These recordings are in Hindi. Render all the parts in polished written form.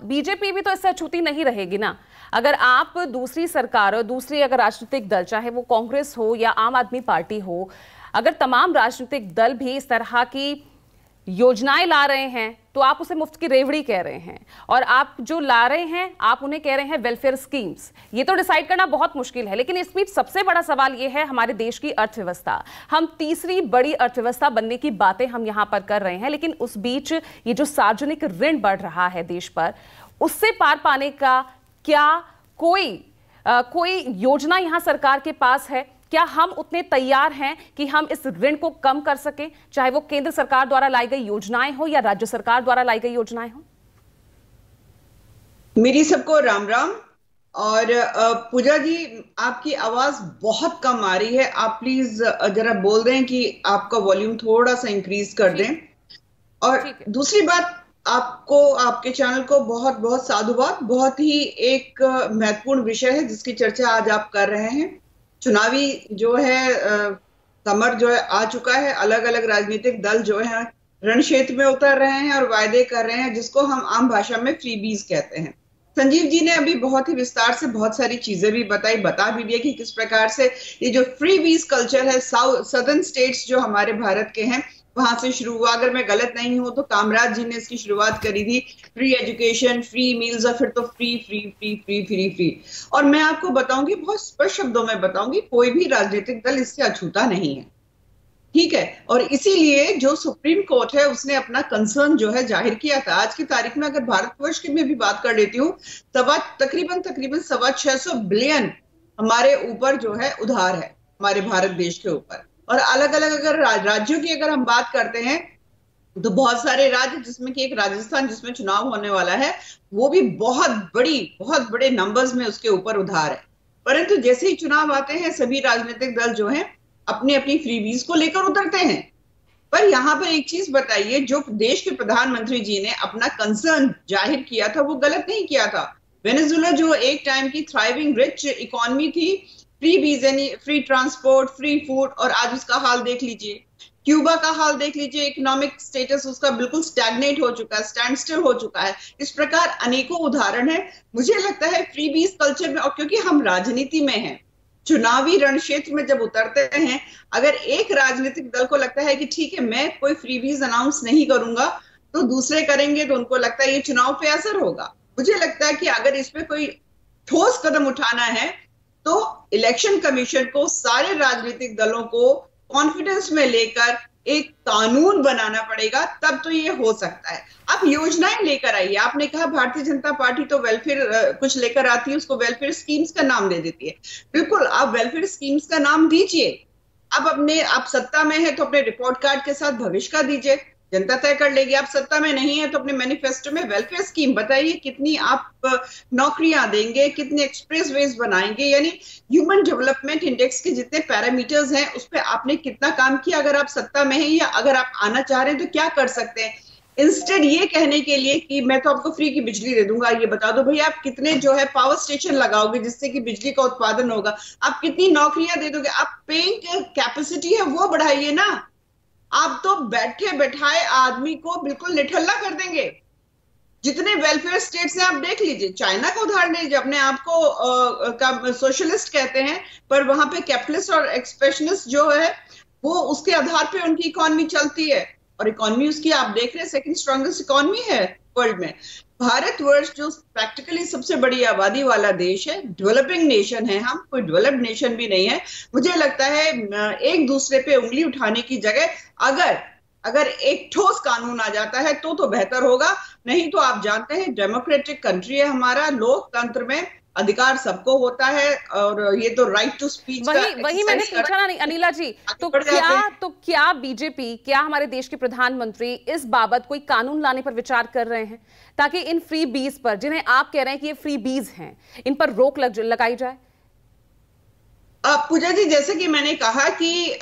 बीजेपी भी तो इससे अछूती नहीं रहेगी ना। अगर आप दूसरी सरकार और दूसरी अगर राजनीतिक दल, चाहे वो कांग्रेस हो या आम आदमी पार्टी हो, अगर तमाम राजनीतिक दल भी इस तरह की योजनाएं ला रहे हैं तो आप उसे मुफ्त की रेवड़ी कह रहे हैं, और आप जो ला रहे हैं आप उन्हें कह रहे हैं वेलफेयर स्कीम्स। ये तो डिसाइड करना बहुत मुश्किल है। लेकिन इस बीच सबसे बड़ा सवाल ये है हमारे देश की अर्थव्यवस्था। हम तीसरी बड़ी अर्थव्यवस्था बनने की बातें हम यहां पर कर रहे हैं, लेकिन उस बीच ये जो सार्वजनिक ऋण बढ़ रहा है देश पर, उससे पार पाने का क्या कोई योजना यहां सरकार के पास है? क्या हम उतने तैयार हैं कि हम इस ऋण को कम कर सकें, चाहे वो केंद्र सरकार द्वारा लाई गई योजनाएं हो या राज्य सरकार द्वारा लाई गई योजनाएं हो? मेरी सबको राम राम। और पूजा जी, आपकी आवाज बहुत कम आ रही है। आप प्लीज जरा बोल दें कि आपका वॉल्यूम थोड़ा सा इंक्रीज कर दें। और दूसरी बात, आपको, आपके चैनल को बहुत बहुत साधुवाद। बहुत ही एक महत्वपूर्ण विषय है जिसकी चर्चा आज आप कर रहे हैं। चुनावी जो है समर जो है आ चुका है। अलग अलग राजनीतिक दल जो है रण क्षेत्र में उतर रहे हैं और वायदे कर रहे हैं, जिसको हम आम भाषा में फ्रीबीज कहते हैं। संजीव जी ने अभी बहुत ही विस्तार से बहुत सारी चीजें भी बताई, बता भी दिया कि किस प्रकार से ये जो फ्रीबीज कल्चर है सदर्न स्टेट्स जो हमारे भारत के हैं वहां से शुरू हुआ। अगर मैं गलत नहीं हूं तो कामराज जी ने इसकी शुरुआत करी थी। फ्री एजुकेशन, फ्री मील्स, और फिर तो free free free free free free. और मैं आपको बताऊंगी, बहुत स्पष्ट शब्दों में बताऊंगी, कोई भी राजनीतिक दल इससे अछूता नहीं है, ठीक है। और इसीलिए जो सुप्रीम कोर्ट है उसने अपना कंसर्न जो है जाहिर किया था। आज की तारीख में अगर भारतवर्ष की मैं भी बात कर लेती हूँ, तकरीबन 650 बिलियन हमारे ऊपर जो है उधार है, हमारे भारत देश के ऊपर। और अलग अलग अगर राज्यों की अगर हम बात करते हैं तो बहुत सारे राज्य, जिसमें कि एक राजस्थान जिसमें चुनाव होने वाला है, वो भी बहुत बड़े नंबर्स में उसके ऊपर उधार है। परंतु जैसे ही चुनाव आते हैं सभी राजनीतिक दल जो हैं अपनी अपनी फ्रीबीज को लेकर उतरते हैं। पर यहाँ पर एक चीज बताइए, जो देश के प्रधानमंत्री जी ने अपना कंसर्न जाहिर किया था वो गलत नहीं किया था। वेनेजुएला जो एक टाइम की थ्राइविंग रिच इकोनॉमी थी, फ्री वीज यानी फ्री ट्रांसपोर्ट, फ्री फूड, और आज उसका हाल देख लीजिए। क्यूबा का हाल देख लीजिए, इकोनॉमिक स्टेटस उसका बिल्कुल स्टैग्नेट हो चुका है, स्टैंड स्टिल हो चुका है। इस प्रकार अनेकों उदाहरण है। मुझे लगता है फ्री बीज कल्चर में, और क्योंकि हम राजनीति में हैं, चुनावी रण क्षेत्र में जब उतरते हैं, अगर एक राजनीतिक दल को लगता है कि ठीक है मैं कोई फ्री बीज अनाउंस नहीं करूंगा तो दूसरे करेंगे, तो उनको लगता है ये चुनाव पे असर होगा। मुझे लगता है कि अगर इस पे कोई ठोस कदम उठाना है तो इलेक्शन कमीशन को, सारे राजनीतिक दलों को कॉन्फिडेंस में लेकर एक कानून बनाना पड़ेगा, तब तो ये हो सकता है। आप योजनाएं लेकर आइए। आपने कहा भारतीय जनता पार्टी तो वेलफेयर कुछ लेकर आती है, उसको वेलफेयर स्कीम्स का नाम दे देती है। बिल्कुल, आप वेलफेयर स्कीम्स का नाम दीजिए। आप सत्ता में है तो अपने रिपोर्ट कार्ड के साथ भविष्य का दीजिए, जनता तय कर लेगी। आप सत्ता में नहीं है तो अपने मैनिफेस्टो में वेलफेयर स्कीम बताइए, कितनी आप नौकरियां देंगे, कितने एक्सप्रेस वेज बनाएंगे, यानी ह्यूमन डेवलपमेंट इंडेक्स के जितने पैरामीटर्स हैं उस पर आपने कितना काम किया। अगर आप सत्ता में हैं या अगर आप आना चाह रहे हैं तो क्या कर सकते हैं। इंस्टेड ये कहने के लिए कि मैं तो आपको फ्री की बिजली दे दूंगा, ये बता दो भैया आप कितने जो है पावर स्टेशन लगाओगे जिससे कि बिजली का उत्पादन होगा, आप कितनी नौकरियां दे दोगे, आप पेइंग कैपेसिटी है वो बढ़ाइए ना। आप तो बैठे बैठाए आदमी को बिल्कुल निठल्ला कर देंगे। जितने वेलफेयर स्टेट्स हैं आप देख लीजिए, चाइना का उदाहरण लीजिए, अपने आप को सोशलिस्ट कहते हैं पर वहां पे कैपिटलिस्ट और एक्सपेशनिस्ट जो है वो उसके आधार पे उनकी इकोनॉमी चलती है, और इकोनॉमी उसकी आप देख रहे हैं सेकंड स्ट्रॉन्गेस्ट इकोनॉमी है वर्ल्ड में। भारतवर्ष जो प्रैक्टिकली सबसे बड़ी आबादी वाला देश है, डेवलपिंग नेशन है, हम कोई डेवलप्ड नेशन भी नहीं है। मुझे लगता है एक दूसरे पे उंगली उठाने की जगह अगर एक ठोस कानून आ जाता है तो बेहतर होगा। नहीं तो आप जानते हैं डेमोक्रेटिक कंट्री है हमारा, लोकतंत्र में अधिकार सबको होता है, और ये तो राइट टू स्पीच वही मैंने पूछा ना अनिला जी। तो क्या बीजेपी, क्या हमारे देश के प्रधानमंत्री इस बाबत कोई कानून लाने पर विचार कर रहे हैं ताकि इन फ्री बीज पर, जिन्हें आप कह रहे हैं कि ये फ्री बीज हैं, इन पर रोक लगाई जाए? पूजा जी, जैसे कि मैंने कहा कि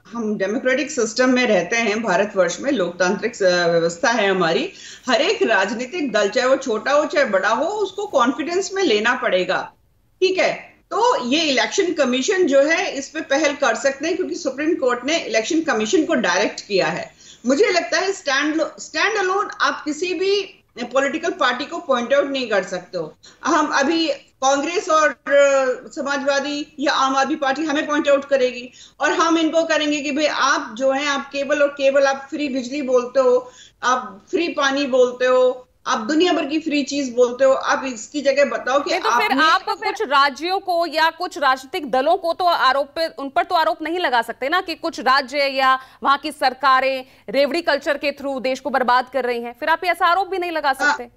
हम डेमोक्रेटिक सिस्टम में रहते हैं, भारतवर्ष में लोकतांत्रिक व्यवस्था है हमारी। हर एक राजनीतिक दल, चाहे वो छोटा हो चाहे बड़ा हो, उसको कॉन्फिडेंस में लेना पड़ेगा, ठीक है। तो ये इलेक्शन कमीशन जो है इस पे पहल कर सकते हैं, क्योंकि सुप्रीम कोर्ट ने इलेक्शन कमीशन को डायरेक्ट किया है। मुझे लगता है स्टैंड अलोन आप किसी भी पॉलिटिकल पार्टी को पॉइंट आउट नहीं कर सकते हो। हम अभी कांग्रेस और समाजवादी या आम आदमी पार्टी हमें पॉइंट आउट करेगी और हम इनको करेंगे कि भाई आप जो है आप केवल और केवल आप फ्री बिजली बोलते हो, आप फ्री पानी बोलते हो, आप दुनिया भर की फ्री चीज बोलते हो, आप इसकी जगह बताओ कि तो फिर आप कुछ राज्यों को या कुछ राजनीतिक दलों को तो उन पर तो आरोप नहीं लगा सकते ना कि कुछ राज्य या वहां की सरकारें रेवड़ी कल्चर के थ्रू देश को बर्बाद कर रही हैं। फिर आप ऐसा आरोप भी नहीं लगा सकते।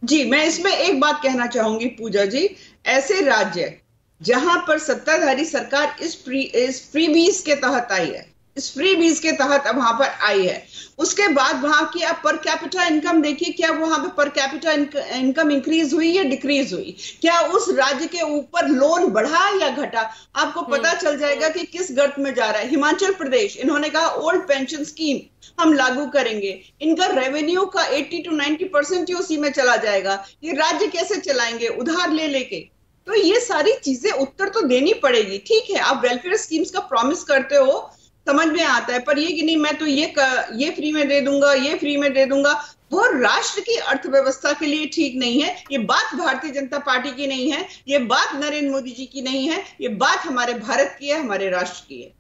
जी, मैं इसमें एक बात कहना चाहूंगी पूजा जी, ऐसे राज्य जहां पर सत्ताधारी सरकार इस फ्रीबीज के तहत आई है, इस फ्रीबीज के तहत अब वहां पर आई है, उसके बाद वहां की आप पर कैपिटा इनकम देखिए, क्या वहां पे पर कैपिटा इनकम इंक्रीज हुई या डिक्रीज हुई? क्या उस राज्य के ऊपर लोन बढ़ा या घटा? आपको पता चल जाएगा कि किस गर्त में जा रहा है। हिमाचल प्रदेश, इन्होंने कहा ओल्ड पेंशन स्कीम हम लागू करेंगे, इनका रेवेन्यू का 80 to 90% ही उसी में चला जाएगा। ये राज्य कैसे चलाएंगे? उधार ले लेके। तो ये सारी चीजें उत्तर तो देनी पड़ेगी। ठीक है, आप वेलफेयर स्कीम्स का प्रॉमिस करते हो, समझ में आता है, पर ये कि नहीं मैं तो ये फ्री में दे दूंगा, ये फ्री में दे दूंगा, वो राष्ट्र की अर्थव्यवस्था के लिए ठीक नहीं है। ये बात भारतीय जनता पार्टी की नहीं है, ये बात नरेंद्र मोदी जी की नहीं है, ये बात हमारे भारत की है, हमारे राष्ट्र की है।